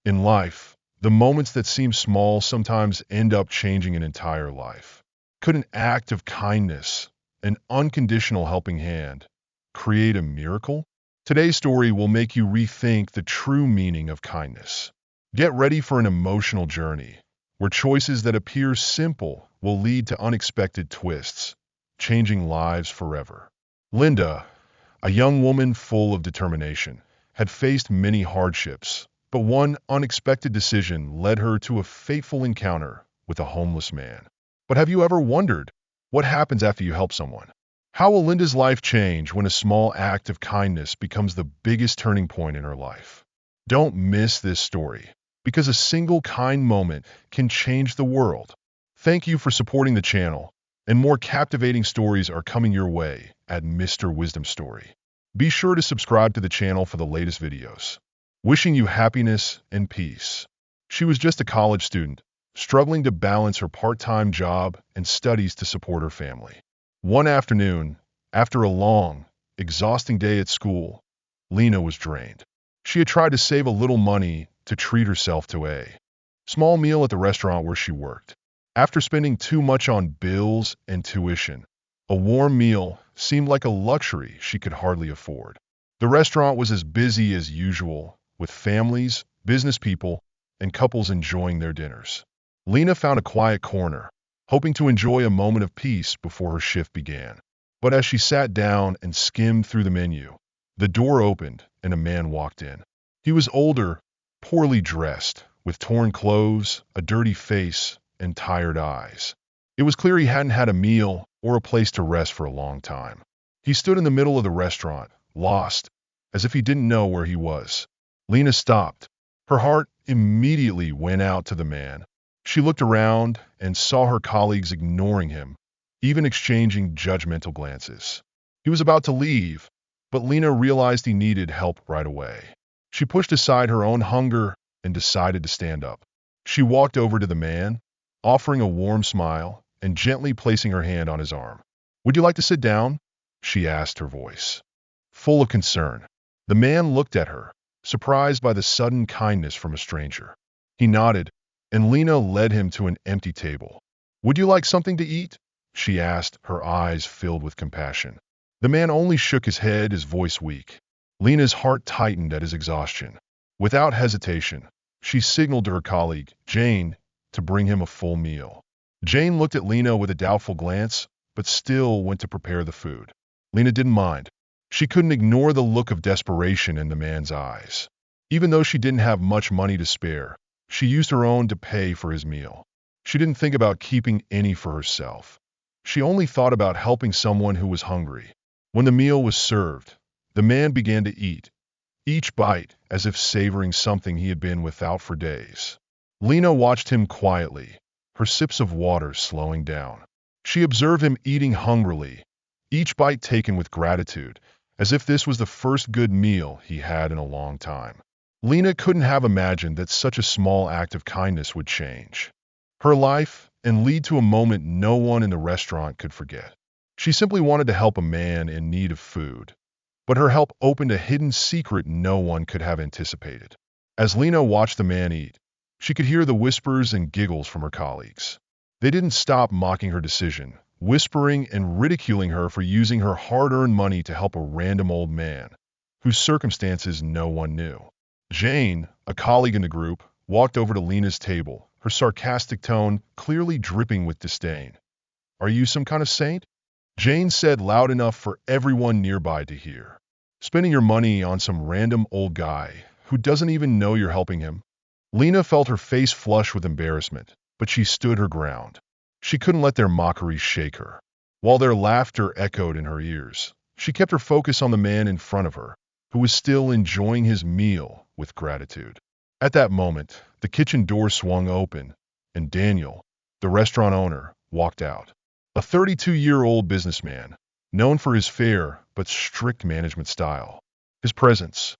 In life, the moments that seem small sometimes end up changing an entire life. Could an act of kindness, an unconditional helping hand, create a miracle? Today's story will make you rethink the true meaning of kindness. Get ready for an emotional journey where choices that appear simple will lead to unexpected twists, changing lives forever. Linda, a young woman full of determination, had faced many hardships, but one unexpected decision led her to a fateful encounter with a homeless man. But have you ever wondered what happens after you help someone? How will Linda's life change when a small act of kindness becomes the biggest turning point in her life? Don't miss this story, because a single kind moment can change the world. Thank you for supporting the channel, and more captivating stories are coming your way at Mr. Wisdom Story. Be sure to subscribe to the channel for the latest videos. Wishing you happiness and peace. She was just a college student, struggling to balance her part-time job and studies to support her family. One afternoon, after a long, exhausting day at school, Lena was drained. She had tried to save a little money to treat herself to a small meal at the restaurant where she worked. After spending too much on bills and tuition, a warm meal seemed like a luxury she could hardly afford. The restaurant was as busy as usual, with families, business people, and couples enjoying their dinners. Lena found a quiet corner, hoping to enjoy a moment of peace before her shift began. But as she sat down and skimmed through the menu, the door opened and a man walked in. He was older, poorly dressed, with torn clothes, a dirty face, and tired eyes. It was clear he hadn't had a meal or a place to rest for a long time. He stood in the middle of the restaurant, lost, as if he didn't know where he was. Lena stopped. Her heart immediately went out to the man. She looked around and saw her colleagues ignoring him, even exchanging judgmental glances. He was about to leave, but Lena realized he needed help right away. She pushed aside her own hunger and decided to stand up. She walked over to the man, offering a warm smile and gently placing her hand on his arm. "Would you like to sit down?" she asked, her voice full of concern. The man looked at her, surprised by the sudden kindness from a stranger. He nodded, and Lena led him to an empty table. "Would you like something to eat?" she asked, her eyes filled with compassion. The man only shook his head, his voice weak. Lena's heart tightened at his exhaustion. Without hesitation, she signaled to her colleague, Jane, to bring him a full meal. Jane looked at Lena with a doubtful glance, but still went to prepare the food. Lena didn't mind. She couldn't ignore the look of desperation in the man's eyes. Even though she didn't have much money to spare, she used her own to pay for his meal. She didn't think about keeping any for herself. She only thought about helping someone who was hungry. When the meal was served, the man began to eat, each bite as if savoring something he had been without for days. Lena watched him quietly, her sips of water slowing down. She observed him eating hungrily, each bite taken with gratitude, as if this was the first good meal he had in a long time. Lena couldn't have imagined that such a small act of kindness would change her life and lead to a moment no one in the restaurant could forget. She simply wanted to help a man in need of food, but her help opened a hidden secret no one could have anticipated. As Lena watched the man eat, she could hear the whispers and giggles from her colleagues. They didn't stop mocking her decision, whispering and ridiculing her for using her hard-earned money to help a random old man, whose circumstances no one knew. Jane, a colleague in the group, walked over to Lena's table, her sarcastic tone clearly dripping with disdain. "Are you some kind of saint?" Jane said loud enough for everyone nearby to hear. "Spending your money on some random old guy who doesn't even know you're helping him?" Lena felt her face flush with embarrassment, but she stood her ground. She couldn't let their mockery shake her. While their laughter echoed in her ears, she kept her focus on the man in front of her, who was still enjoying his meal with gratitude. At that moment, the kitchen door swung open, and Daniel, the restaurant owner, walked out. A 32-year-old businessman, known for his fair but strict management style. His presence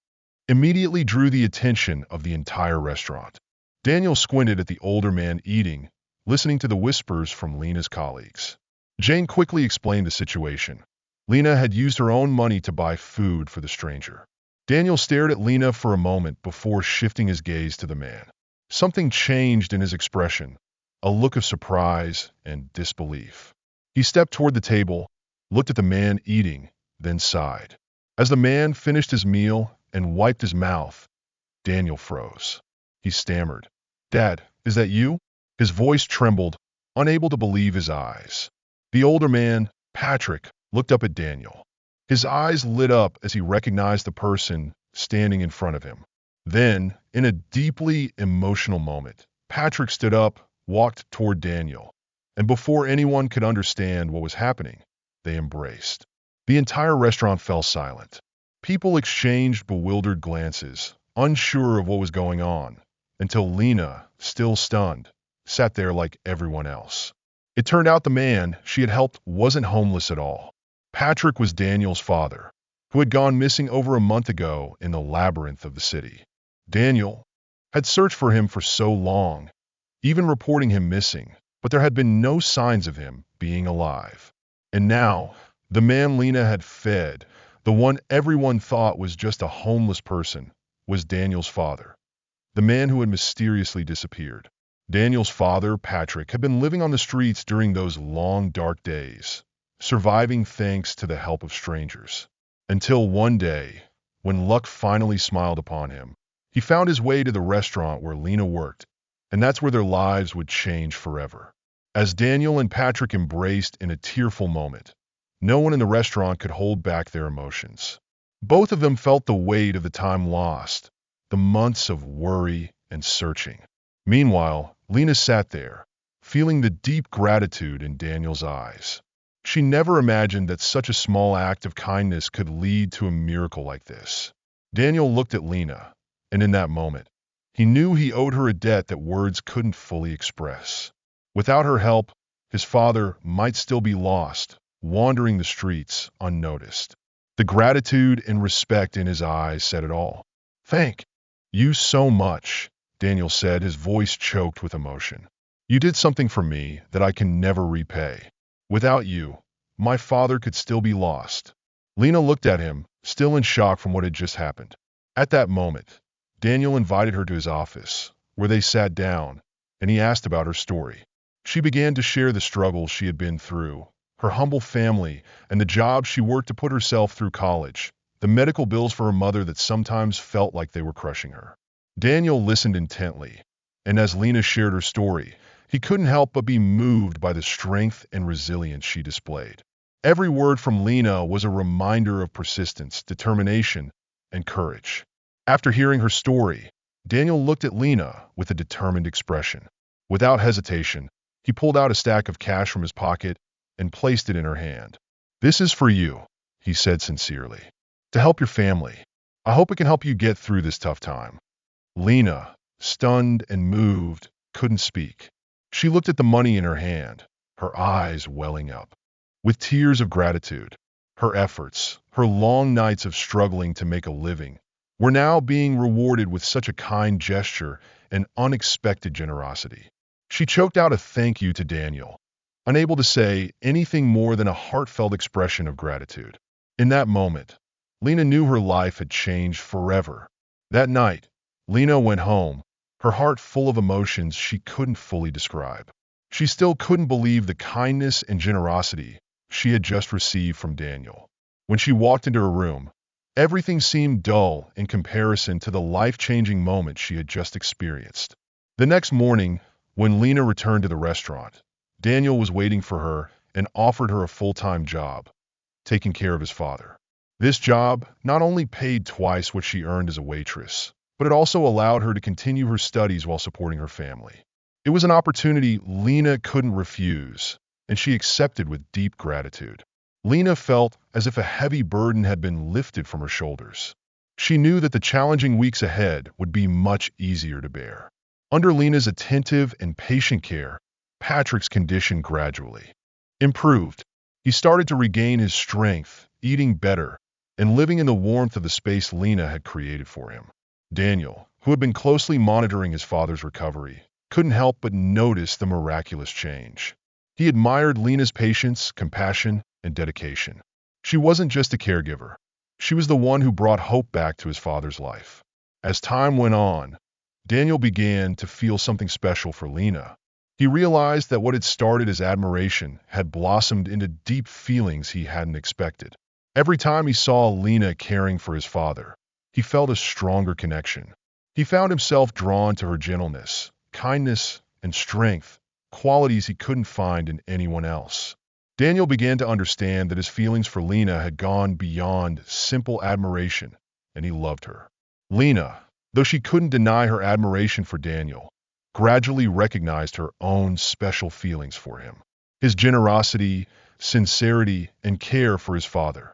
immediately drew the attention of the entire restaurant. Daniel squinted at the older man eating, listening to the whispers from Lena's colleagues. Jane quickly explained the situation. Lena had used her own money to buy food for the stranger. Daniel stared at Lena for a moment before shifting his gaze to the man. Something changed in his expression, a look of surprise and disbelief. He stepped toward the table, looked at the man eating, then sighed. As the man finished his meal and wiped his mouth, Daniel froze. He stammered, "Dad, is that you?" His voice trembled, unable to believe his eyes. The older man, Patrick, looked up at Daniel. His eyes lit up as he recognized the person standing in front of him. Then, in a deeply emotional moment, Patrick stood up, walked toward Daniel, and before anyone could understand what was happening, they embraced. The entire restaurant fell silent. People exchanged bewildered glances, unsure of what was going on, until Lena, still stunned, sat there like everyone else. It turned out the man she had helped wasn't homeless at all. Patrick was Daniel's father, who had gone missing over a month ago in the labyrinth of the city. Daniel had searched for him for so long, even reporting him missing, but there had been no signs of him being alive. And now, the man Lena had fed, the one everyone thought was just a homeless person, was Daniel's father, the man who had mysteriously disappeared. Daniel's father, Patrick, had been living on the streets during those long, dark days, surviving thanks to the help of strangers. Until one day, when luck finally smiled upon him, he found his way to the restaurant where Lena worked, and that's where their lives would change forever. As Daniel and Patrick embraced in a tearful moment, no one in the restaurant could hold back their emotions. Both of them felt the weight of the time lost, the months of worry and searching. Meanwhile, Lena sat there, feeling the deep gratitude in Daniel's eyes. She never imagined that such a small act of kindness could lead to a miracle like this. Daniel looked at Lena, and in that moment, he knew he owed her a debt that words couldn't fully express. Without her help, his father might still be lost, wandering the streets unnoticed. The gratitude and respect in his eyes said it all. "Thank you so much," Daniel said, his voice choked with emotion. "You did something for me that I can never repay. Without you, my father could still be lost." Lena looked at him, still in shock from what had just happened. At that moment, Daniel invited her to his office, where they sat down, and he asked about her story. She began to share the struggles she had been through, her humble family, and the job she worked to put herself through college, the medical bills for her mother that sometimes felt like they were crushing her. Daniel listened intently, and as Lena shared her story, he couldn't help but be moved by the strength and resilience she displayed. Every word from Lena was a reminder of persistence, determination, and courage. After hearing her story, Daniel looked at Lena with a determined expression. Without hesitation, he pulled out a stack of cash from his pocket and placed it in her hand. "This is for you," he said sincerely, "to help your family. I hope it can help you get through this tough time." Lena, stunned and moved, couldn't speak. She looked at the money in her hand, her eyes welling up. With tears of gratitude, her efforts, her long nights of struggling to make a living, were now being rewarded with such a kind gesture and unexpected generosity. She choked out a thank you to Daniel, unable to say anything more than a heartfelt expression of gratitude. In that moment, Lena knew her life had changed forever. That night, Lena went home, her heart full of emotions she couldn't fully describe. She still couldn't believe the kindness and generosity she had just received from Daniel. When she walked into her room, everything seemed dull in comparison to the life-changing moment she had just experienced. The next morning, when Lena returned to the restaurant, Daniel was waiting for her and offered her a full-time job, taking care of his father. This job not only paid twice what she earned as a waitress, but it also allowed her to continue her studies while supporting her family. It was an opportunity Lena couldn't refuse, and she accepted with deep gratitude. Lena felt as if a heavy burden had been lifted from her shoulders. She knew that the challenging weeks ahead would be much easier to bear. Under Lena's attentive and patient care, Patrick's condition gradually improved. He started to regain his strength, eating better, and living in the warmth of the space Lena had created for him. Daniel, who had been closely monitoring his father's recovery, couldn't help but notice the miraculous change. He admired Lena's patience, compassion, and dedication. She wasn't just a caregiver. She was the one who brought hope back to his father's life. As time went on, Daniel began to feel something special for Lena. He realized that what had started as admiration had blossomed into deep feelings he hadn't expected. Every time he saw Lena caring for his father, he felt a stronger connection. He found himself drawn to her gentleness, kindness, and strength, qualities he couldn't find in anyone else. Daniel began to understand that his feelings for Lena had gone beyond simple admiration, and he loved her. Lena, though she couldn't deny her admiration for Daniel, gradually recognized her own special feelings for him. His generosity, sincerity, and care for his father,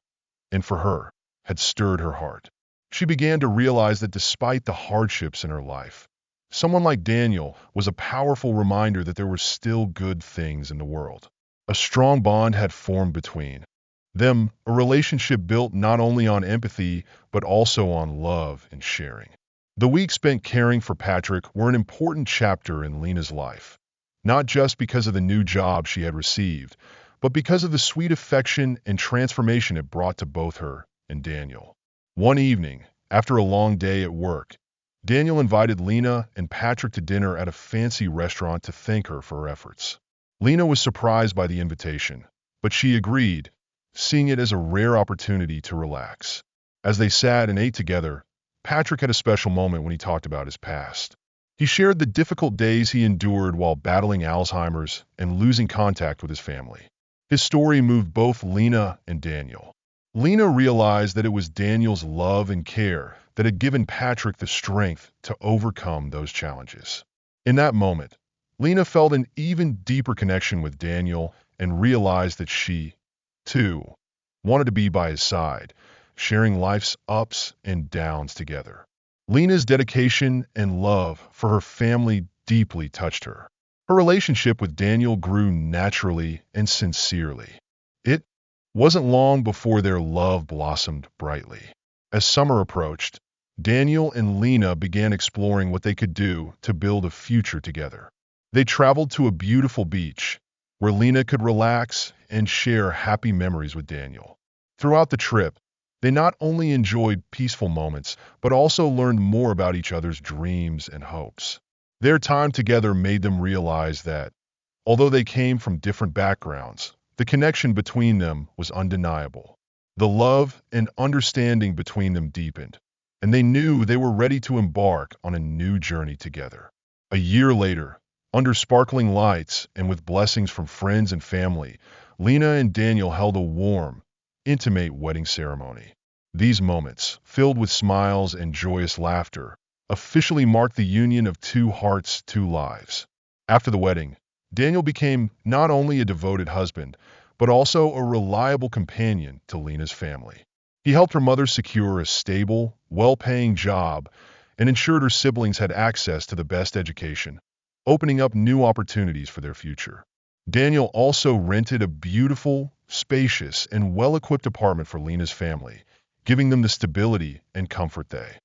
and for her, had stirred her heart. She began to realize that despite the hardships in her life, someone like Daniel was a powerful reminder that there were still good things in the world. A strong bond had formed between them, a relationship built not only on empathy, but also on love and sharing. The weeks spent caring for Patrick were an important chapter in Lena's life, not just because of the new job she had received, but because of the sweet affection and transformation it brought to both her and Daniel. One evening, after a long day at work, Daniel invited Lena and Patrick to dinner at a fancy restaurant to thank her for her efforts. Lena was surprised by the invitation, but she agreed, seeing it as a rare opportunity to relax. As they sat and ate together, Patrick had a special moment when he talked about his past. He shared the difficult days he endured while battling Alzheimer's and losing contact with his family. His story moved both Lena and Daniel. Lena realized that it was Daniel's love and care that had given Patrick the strength to overcome those challenges. In that moment, Lena felt an even deeper connection with Daniel and realized that she, too, wanted to be by his side, sharing life's ups and downs together. Lena's dedication and love for her family deeply touched her. Her relationship with Daniel grew naturally and sincerely. It wasn't long before their love blossomed brightly. As summer approached, Daniel and Lena began exploring what they could do to build a future together. They traveled to a beautiful beach where Lena could relax and share happy memories with Daniel. Throughout the trip, they not only enjoyed peaceful moments, but also learned more about each other's dreams and hopes. Their time together made them realize that, although they came from different backgrounds, the connection between them was undeniable. The love and understanding between them deepened, and they knew they were ready to embark on a new journey together. A year later, under sparkling lights and with blessings from friends and family, Lena and Daniel held a warm, intimate wedding ceremony. These moments, filled with smiles and joyous laughter, officially marked the union of two hearts, two lives. After the wedding, Daniel became not only a devoted husband, but also a reliable companion to Lena's family. He helped her mother secure a stable, well-paying job and ensured her siblings had access to the best education, opening up new opportunities for their future. Daniel also rented a beautiful, spacious, and well-equipped apartment for Lena's family, giving them the stability and comfort they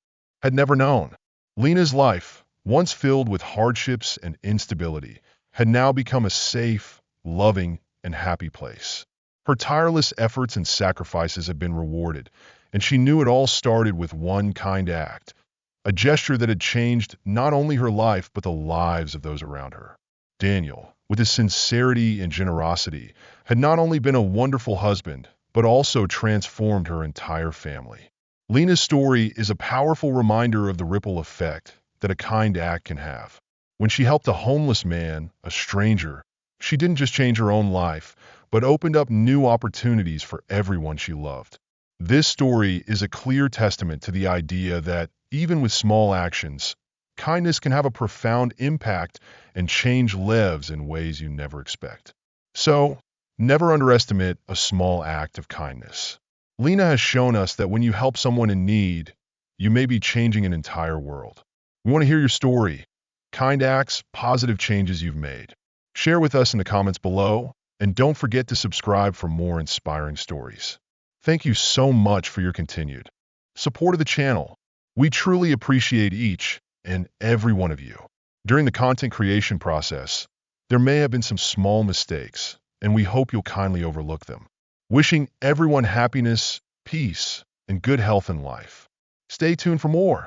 had never known. Lena's life, once filled with hardships and instability, had now become a safe, loving, and happy place. Her tireless efforts and sacrifices had been rewarded, and she knew it all started with one kind act, a gesture that had changed not only her life but the lives of those around her. Daniel, with his sincerity and generosity, had not only been a wonderful husband, but also transformed her entire family. Lena's story is a powerful reminder of the ripple effect that a kind act can have. When she helped a homeless man, a stranger, she didn't just change her own life, but opened up new opportunities for everyone she loved. This story is a clear testament to the idea that, even with small actions, kindness can have a profound impact and change lives in ways you never expect. So, never underestimate a small act of kindness. Lena has shown us that when you help someone in need, you may be changing an entire world. We want to hear your story, kind acts, positive changes you've made. Share with us in the comments below, and don't forget to subscribe for more inspiring stories. Thank you so much for your continued support of the channel. We truly appreciate each and every one of you. During the content creation process, there may have been some small mistakes, and we hope you'll kindly overlook them. Wishing everyone happiness, peace, and good health in life. Stay tuned for more.